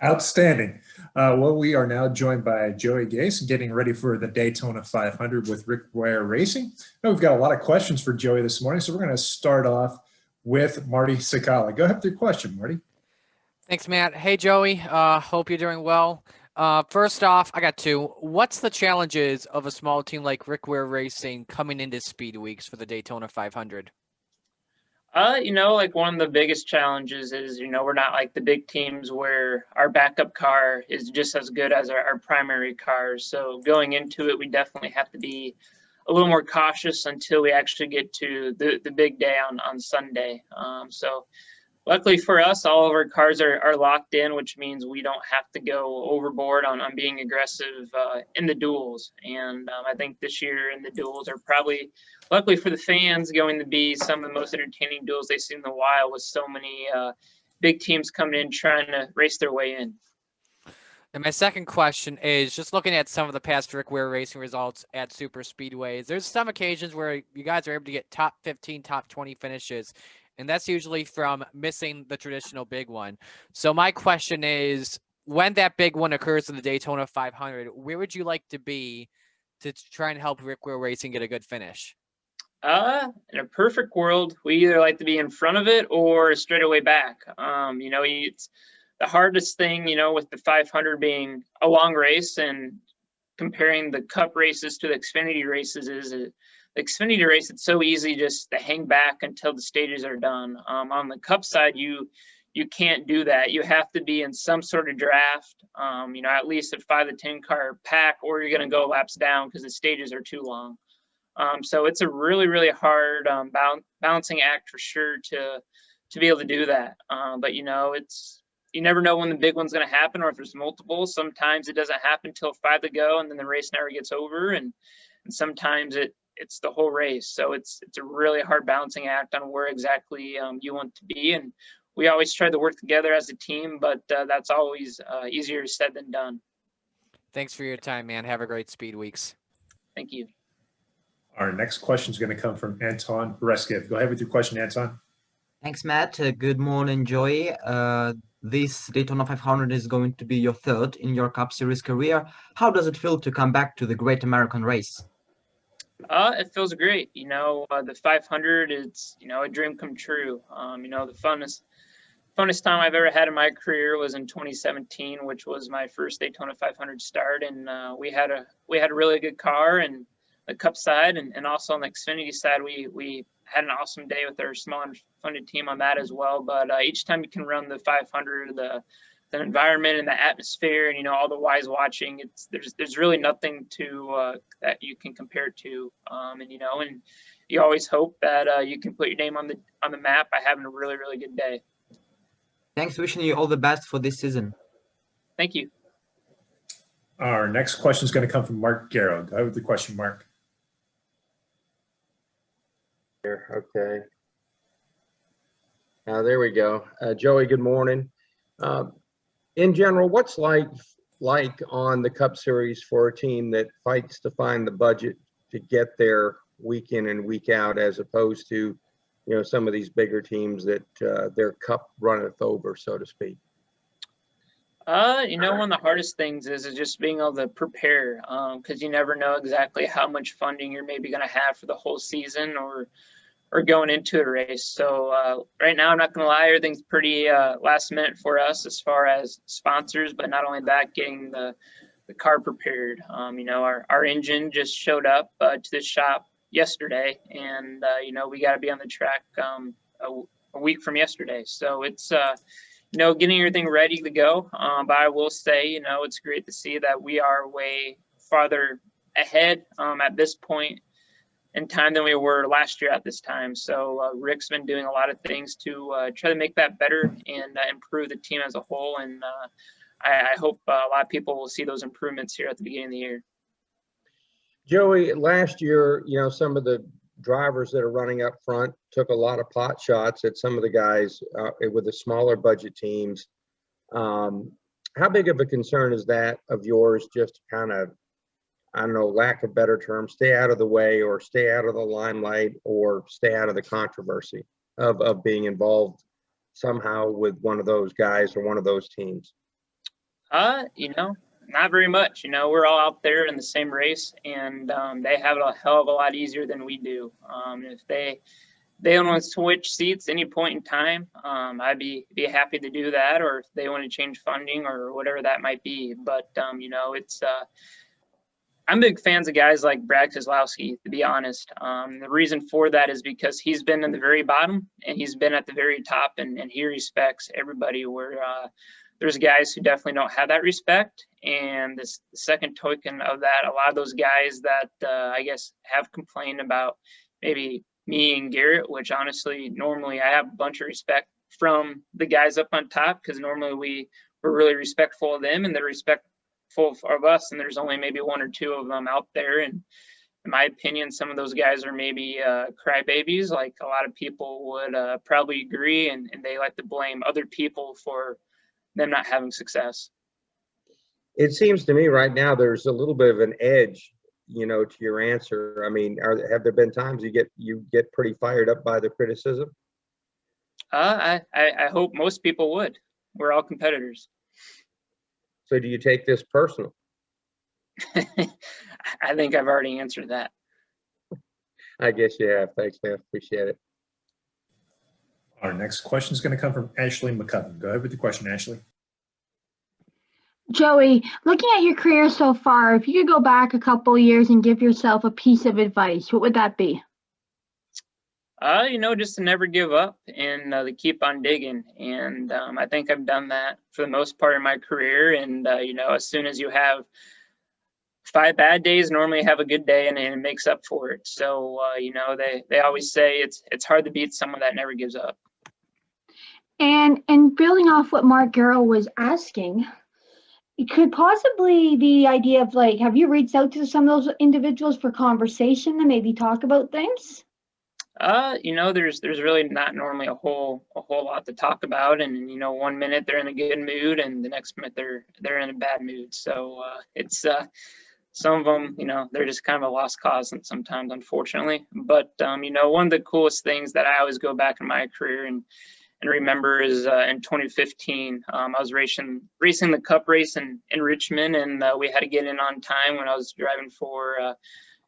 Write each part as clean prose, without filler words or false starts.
Outstanding. Well, we are now joined by Joey Gase, getting ready for the Daytona 500 with Rick Ware Racing. Now, we've got a lot of questions for Joey this morning, so we're going to start off with Marty Sakala. Go ahead with your question, Marty. Thanks, Matt. Hey, Joey. Hope you're doing well. First off, I got two. What's the challenges of a small team like Rick Ware Racing coming into speed weeks for the Daytona 500? Like one of the biggest challenges is, we're not like the big teams where our backup car is just as good as our primary cars. So going into it, we definitely have to be a little more cautious until we actually get to the big day on Sunday. So luckily for us, all of our cars are locked in, which means we don't have to go overboard on being aggressive in the duels. And I think this year in the duels are probably, luckily for the fans, going to be some of the most entertaining duels they've seen in a while, with so many big teams coming in trying to race their way in. And my second question is just looking at some of the past Rick Ware Racing results at super speedways. There's some occasions where you guys are able to get top 15, top 20 finishes, and that's usually from missing the traditional big one. So my question is, when that big one occurs in the Daytona 500, where would you like to be to try and help Rick Ware Racing get a good finish? In a perfect world, we either like to be in front of it or straight away back. It's the hardest thing, with the 500 being a long race and comparing the Cup races to the Xfinity races is the Xfinity race, it's so easy just to hang back until the stages are done. On the Cup side, you can't do that. You have to be in some sort of draft, at least a 5 to 10 car pack, or you're going to go laps down because the stages are too long. So it's a really, really hard balancing act for sure to be able to do that. But you never know when the big one's going to happen, or if there's multiple. Sometimes it doesn't happen until 5 to go, and then the race never gets over. And sometimes it's the whole race. So it's a really hard balancing act on where exactly you want to be. And we always try to work together as a team, but that's always easier said than done. Thanks for your time, man. Have a great speed weeks. Thank you. Our next question is going to come from Anton Reskiv. Go ahead with your question, Anton. Thanks, Matt. Good morning, Joey. This Daytona 500 is going to be your third in your Cup Series career. How does it feel to come back to the Great American Race? It feels great. The 500 is, a dream come true. The funnest time I've ever had in my career was in 2017, which was my first Daytona 500 start. And we had a really good car and the Cup side, and also on the Xfinity side, we had an awesome day with our small and funded team on that as well. But each time you can run the 500, the environment and the atmosphere, and all the wise watching, there's really nothing to that you can compare it to. And you always hope that you can put your name on the map by having a really, really good day. Thanks. Wishing you all the best for this season. Thank you. Our next question is going to come from Mark Garrow. Go ahead with the question, Mark. Okay. There we go. Joey, good morning. In general, what's like on the Cup Series for a team that fights to find the budget to get there week in and week out, as opposed to, some of these bigger teams that their cup runneth over, so to speak? One of the hardest things is just being able to prepare, because you never know exactly how much funding you're maybe going to have for the whole season or going into a race. So right now, I'm not going to lie, everything's pretty last minute for us as far as sponsors, but not only that, getting the car prepared. Our engine just showed up to the shop yesterday, and we got to be on the track a week from yesterday. So it's getting everything ready to go. But I will say, it's great to see that we are way farther ahead at this point in time than we were last year at this time. So Rick's been doing a lot of things to try to make that better and improve the team as a whole. And I hope a lot of people will see those improvements here at the beginning of the year. Joey, last year, some of the drivers that are running up front took a lot of pot shots at some of the guys with the smaller budget teams. How big of a concern is that of yours, just kind of, I don't know, lack of better term, stay out of the way or stay out of the limelight or stay out of the controversy of being involved somehow with one of those guys or one of those teams? You know, not very much. You know, we're all out there in the same race, and they have it a hell of a lot easier than we do. If they want to switch seats any point in time, I'd be happy to do that, or if they want to change funding or whatever that might be. But you know, I'm big fans of guys like Brad Keselowski, to be honest. The reason for that is because he's been in the very bottom and he's been at the very top, and he respects everybody. Where there's guys who definitely don't have that respect. And the second token of that, a lot of those guys that I guess have complained about maybe me and Garrett, which honestly, normally I have a bunch of respect from the guys up on top, because normally we're really respectful of them and they're respectful of us, and there's only maybe one or two of them out there. And in my opinion, some of those guys are maybe crybabies, like a lot of people would probably agree, and they like to blame other people for them not having success. It seems to me right now there's a little bit of an edge, you know, to your answer. I mean, have there been times you get pretty fired up by the criticism? I hope most people would. We're all competitors. So do you take this personal? I think I've already answered that. I guess you have. Thanks, man. Appreciate it. Our next question is going to come from Ashley McCutcheon. Go ahead with the question, Ashley. Joey, looking at your career so far, if you could go back a couple years and give yourself a piece of advice, what would that be? You know, just to never give up and to keep on digging. And I think I've done that for the most part of my career. And, you know, as soon as you have 5 bad days, normally you have a good day, and it makes up for it. So, you know, they always say it's hard to beat someone that never gives up. And building off what Mark Garrow was asking, it could possibly the idea of, like, have you reached out to some of those individuals for conversation and maybe talk about things? You know, there's really not normally a whole lot to talk about, and you know, one minute they're in a good mood, and the next minute they're in a bad mood. So it's some of them, you know, they're just kind of a lost cause, and sometimes, unfortunately. But you know, one of the coolest things that I always go back in my career and remember is in 2015, I was racing the Cup race in Richmond, and we had to get in on time when I was driving for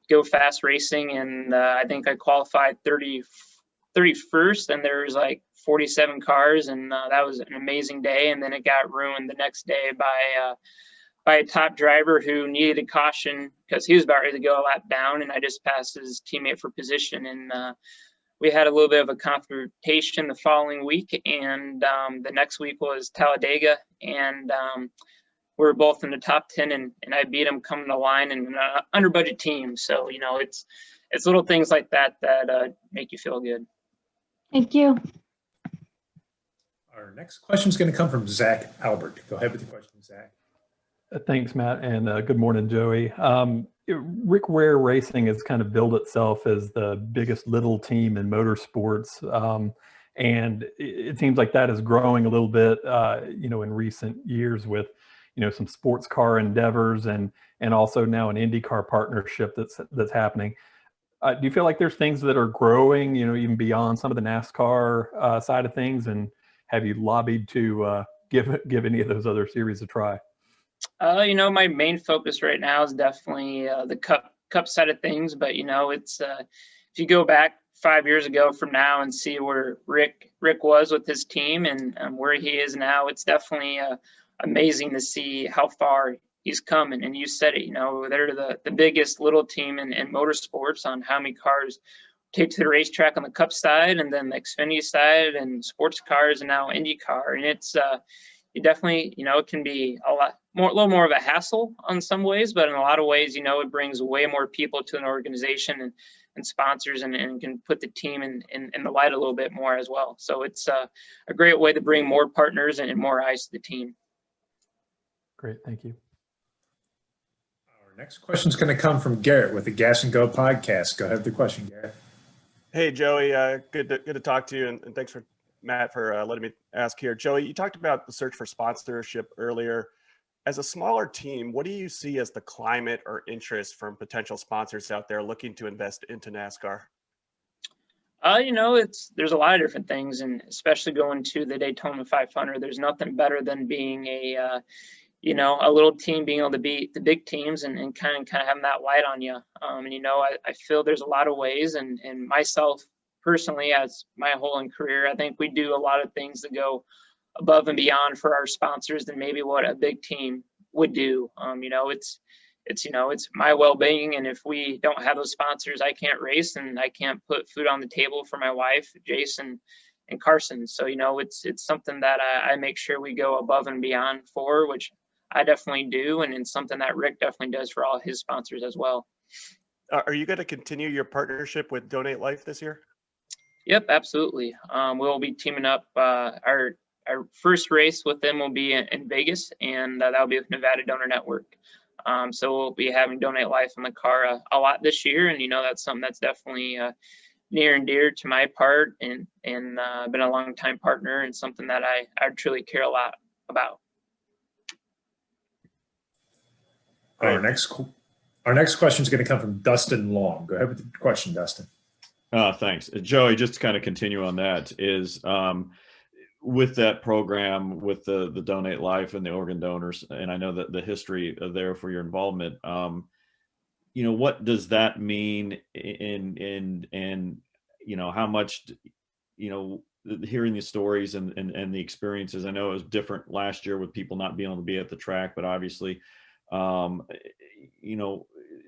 Go Fast Racing, and I think I qualified 31st, and there was like 47 cars, and that was an amazing day. And then it got ruined the next day by a top driver who needed a caution because he was about ready to go a lap down, and I just passed his teammate for position. And we had a little bit of a confrontation the following week, and the next week was Talladega, and we were both in the top 10, and I beat him coming the line in an under budget team. So, you know, it's little things like that make you feel good. Thank you. Our next question is going to come from Zach Albert. Go ahead with the question, Zach. Thanks, Matt, and good morning, Joey. Rick Ware Racing has kind of billed itself as the biggest little team in motorsports, and it seems like that is growing a little bit, you know, in recent years with, you know, some sports car endeavors and also now an IndyCar partnership that's happening. Do you feel like there's things that are growing, you know, even beyond some of the NASCAR side of things? And have you lobbied to give any of those other series a try? You know, my main focus right now is definitely the cup side of things. But, you know, it's if you go back 5 years ago from now and see where Rick was with his team and where he is now, it's definitely amazing to see how far he's come. And you said it, you know, they're the biggest little team in motorsports on how many cars take to the racetrack on the Cup side, and then the Xfinity side, and sports cars, and now IndyCar. And it's it definitely, you know, it can be a little more of a hassle on some ways, but in a lot of ways, you know, it brings way more people to an organization and sponsors, and can put the team in the light a little bit more as well. So it's a great way to bring more partners and more eyes to the team. Great, thank you. Our next question is going to come from Garrett with the Gas and Go podcast. Go ahead with the question, Garrett. Hey, Joey, good to talk to you, and thanks for Matt for letting me ask here. Joey, you talked about the search for sponsorship earlier. As a smaller team, what do you see as the climate or interest from potential sponsors out there looking to invest into NASCAR? You know, there's a lot of different things, and especially going to the Daytona 500, there's nothing better than being a a little team being able to beat the big teams and kind of having that light on you. And, I feel there's a lot of ways, and myself personally, as my whole career, I think we do a lot of things that go above and beyond for our sponsors than maybe what a big team would do. It's my well-being, and if we don't have those sponsors, I can't race and I can't put food on the table for my wife, Jason and Carson. So, it's something that I make sure we go above and beyond for, which I definitely do. And it's something that Rick definitely does for all his sponsors as well. Are you going to continue your partnership with Donate Life this year? Yep, absolutely. We'll be teaming up. Our first race with them will be in Vegas, and that'll be with Nevada Donor Network. So we'll be having Donate Life in the car a lot this year, and that's something that's definitely near and dear to my part, and been a long time partner, and something that I truly care a lot about. Our next question is going to come from Dustin Long. Go ahead with the question, Dustin. Thanks. Joey, just to kind of continue on that, is with that program, with the Donate Life and the organ donors, and I know that the history there for your involvement, what does that mean in how much, hearing these stories and the experiences? I know it was different last year with people not being able to be at the track, but obviously,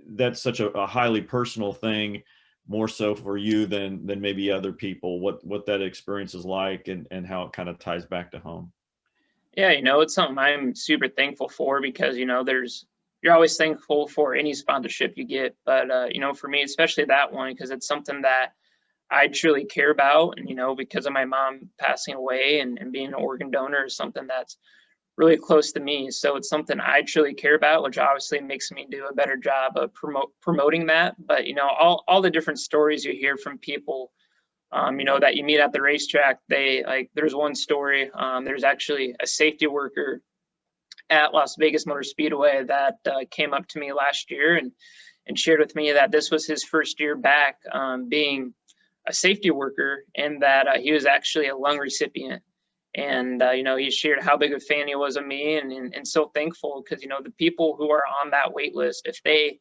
that's such a highly personal thing, more so for you than maybe other people, what that experience is like and how it kind of ties back to home. Yeah, it's something I'm super thankful for, because, you're always thankful for any sponsorship you get. But, for me, especially that one, because it's something that I truly care about. And, because of my mom passing away and being an organ donor is something that's really close to me. So it's something I truly care about, which obviously makes me do a better job of promoting that. But, all the different stories you hear from people, that you meet at the racetrack, there's one story, there's actually a safety worker at Las Vegas Motor Speedway that came up to me last year and shared with me that this was his first year back being a safety worker, and that he was actually a lung recipient. And, he shared how big a fan he was of me, and so thankful, because, the people who are on that wait list, if they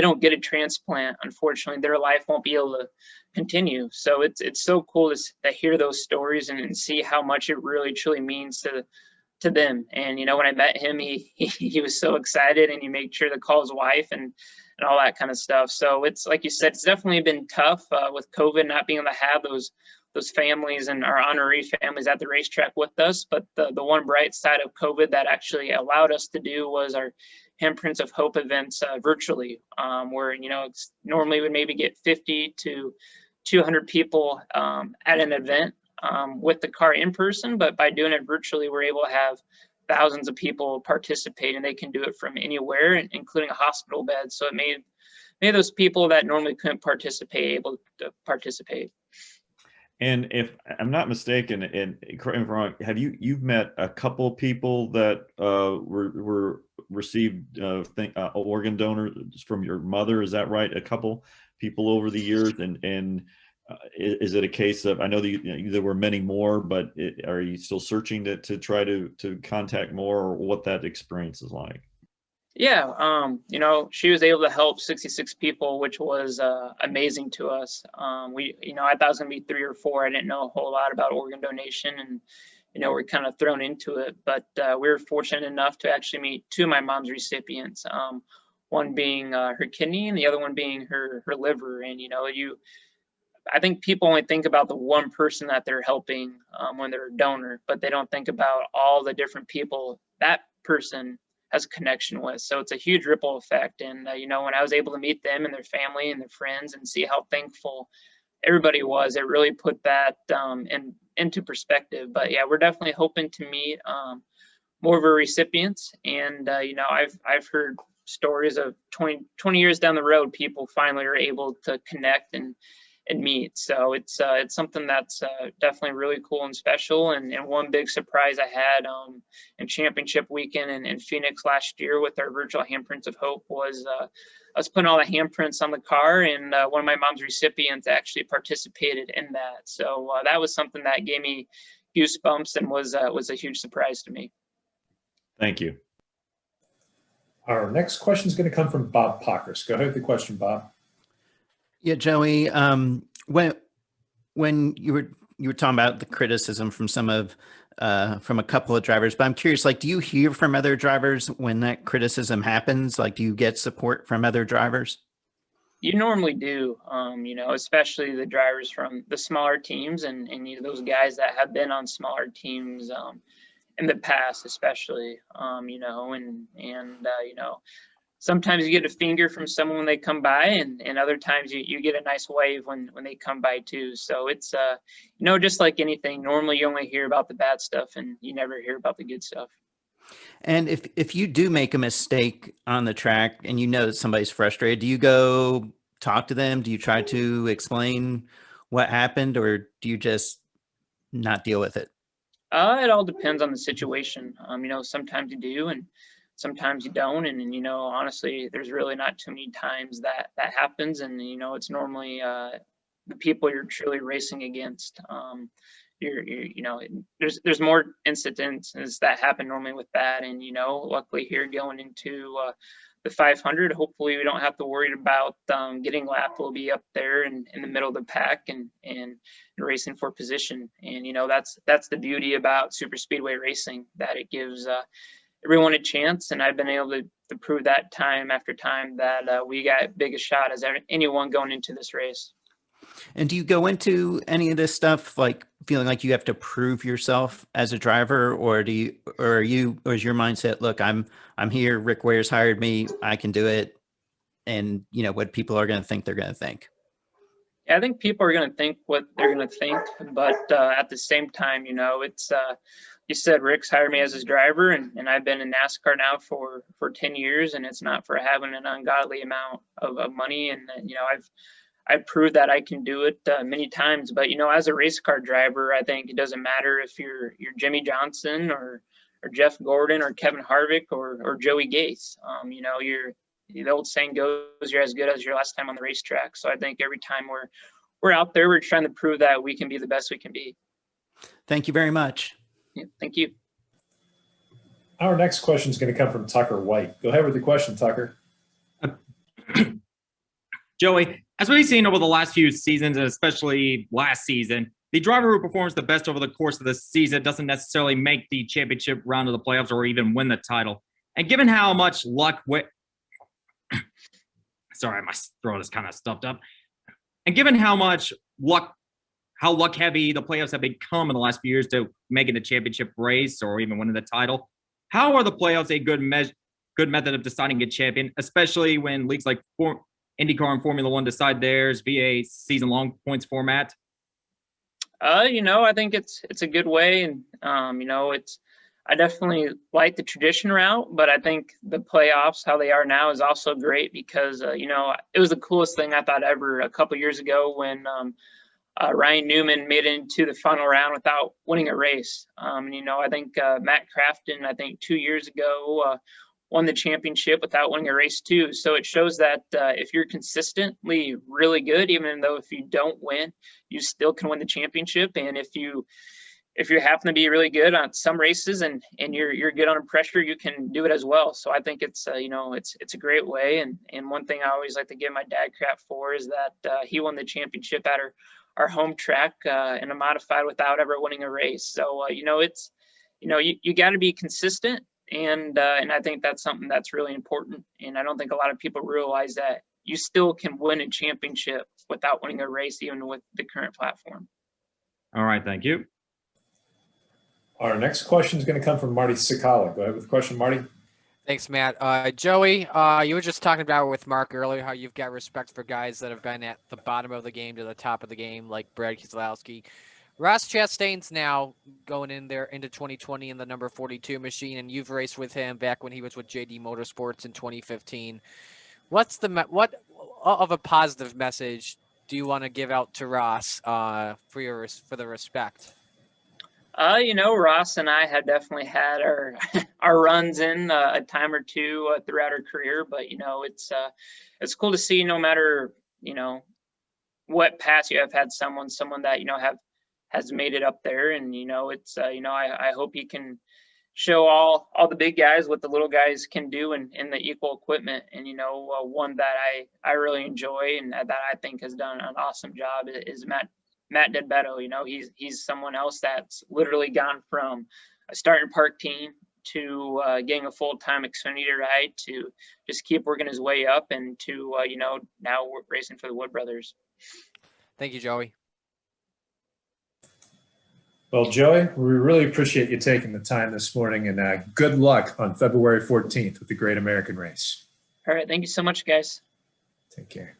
don't get a transplant, unfortunately, their life won't be able to continue. So it's so cool to hear those stories and see how much it really truly means to them. And, when I met him, he was so excited, and he made sure to call his wife and all that kind of stuff. So it's, like you said, it's definitely been tough with COVID, not being able to have those families and our honorary families at the racetrack with us. But the one bright side of COVID that actually allowed us to do was our Handprints of Hope events virtually, where, it's normally would maybe get 50 to 200 people at an event with the car in person. But by doing it virtually, we're able to have thousands of people participate, and they can do it from anywhere, including a hospital bed. So it made those people that normally couldn't participate able to participate. And if I'm not mistaken, and correct me if I'm wrong, have you've met a couple of people that were received organ donors from your mother? Is that right? A couple people over the years, and is it a case of, I know that there were many more, but are you still searching to try to contact more, or what that experience is like? Yeah, she was able to help 66 people, which was amazing to us. I thought it was gonna be 3 or 4. I didn't know a whole lot about organ donation, and we're kind of thrown into it. But we were fortunate enough to actually meet 2 of my mom's recipients. One being her kidney, and the other one being her liver. And I think people only think about the one person that they're helping when they're a donor, but they don't think about all the different people that person has a connection with. So it's a huge ripple effect. And, when I was able to meet them and their family and their friends and see how thankful everybody was, it really put that into perspective. But yeah, we're definitely hoping to meet more of our recipients. And, I've heard stories of 20 years down the road, people finally are able to connect and meet. So it's something that's definitely really cool and special. And one big surprise I had in championship weekend in Phoenix last year with our virtual Handprints of Hope was us putting all the handprints on the car, and one of my mom's recipients actually participated in that. So that was something that gave me goosebumps and was a huge surprise to me. Thank you. Our next question is going to come from Bob Pockers. Go ahead with the question, Bob. Yeah, Joey, when you were talking about the criticism from from a couple of drivers, but I'm curious, like, do you hear from other drivers when that criticism happens? Like, do you get support from other drivers? You normally do, especially the drivers from the smaller teams and those guys that have been on smaller teams in the past, especially, sometimes you get a finger from someone when they come by, and other times you get a nice wave when they come by too. So it's, just like anything, normally you only hear about the bad stuff and you never hear about the good stuff. And if you do make a mistake on the track and you know that somebody's frustrated, do you go talk to them? Do you try to explain what happened, or do you just not deal with it? It all depends on the situation. Sometimes you do and sometimes you don't. And honestly, there's really not too many times that happens. And, it's normally the people you're truly racing against. There's more incidences that happen normally with that. And, luckily here going into the 500, hopefully we don't have to worry about getting lapped. We'll be up there in the middle of the pack and racing for position. And, that's the beauty about super speedway racing, that it gives everyone a chance. And I've been able to prove that time after time that we got big a shot as anyone going into this race. And do you go into any of this stuff like feeling like you have to prove yourself as a driver, or is your mindset, look, I'm here, Rick Ware's hired me, I can do it, and what people are going to think, they're going to think? Yeah, I think people are going to think what they're going to think, but at the same time, it's you said Rick's hired me as his driver, and I've been in NASCAR now for 10 years, and it's not for having an ungodly amount of money. And I've proved that I can do it many times. But as a race car driver, I think it doesn't matter if you're Jimmy Johnson or Jeff Gordon or Kevin Harvick or Joey Gase. The old saying goes, you're as good as your last time on the racetrack. So I think every time we're out there, we're trying to prove that we can be the best we can be. Thank you very much. Yeah, thank you. Our next question is going to come from Tucker White. Go ahead with the question, Tucker. Joey, as we've seen over the last few seasons, and especially last season, the driver who performs the best over the course of the season doesn't necessarily make the championship round of the playoffs or even win the title. And given how much luck sorry, my throat is kind of stuffed up. And given how luck heavy the playoffs have become in the last few years to making the championship race or even winning the title, how are the playoffs a good method of deciding a champion, especially when leagues like IndyCar and Formula One decide theirs via a season-long points format? I think it's a good way, and I definitely like the tradition route, but I think the playoffs, how they are now, is also great because it was the coolest thing I thought ever a couple years ago when Ryan Newman made it into the final round without winning a race. I think Matt Crafton, 2 years ago, won the championship without winning a race too. So it shows that if you're consistently really good, even though if you don't win, you still can win the championship. And if you happen to be really good on some races and you're good under pressure, you can do it as well. So I think it's it's a great way. And one thing I always like to give my dad crap for is that he won the championship at our home track in a modified without ever winning a race. So you got to be consistent. And I think that's something that's really important. And I don't think a lot of people realize that you still can win a championship without winning a race, even with the current platform. All right, thank you. Our next question is going to come from Marty Sikala. Go ahead with the question, Marty. Thanks, Matt. Joey, you were just talking about with Mark earlier how you've got respect for guys that have been at the bottom of the game to the top of the game, like Brad Keselowski. Ross Chastain's now going in there into 2020 in the number 42 machine, and you've raced with him back when he was with JD Motorsports in 2015. What of a positive message do you want to give out to Ross for the respect? Ross and I have definitely had our runs in a time or two throughout our career, but it's cool to see no matter what path you have had someone that has made it up there, and I hope he can show all the big guys what the little guys can do in the equal equipment. And, you know, one that I really enjoy and that I think has done an awesome job is Matt Dedbetto. You know, he's someone else that's literally gone from a starting park team to getting a full-time Xfinity ride to just keep working his way up and to, you know, now we're racing for the Wood Brothers. Thank you, Joey. Well, Joey, we really appreciate you taking the time this morning, and good luck on February 14th with the Great American Race. All right. Thank you so much, guys. Take care.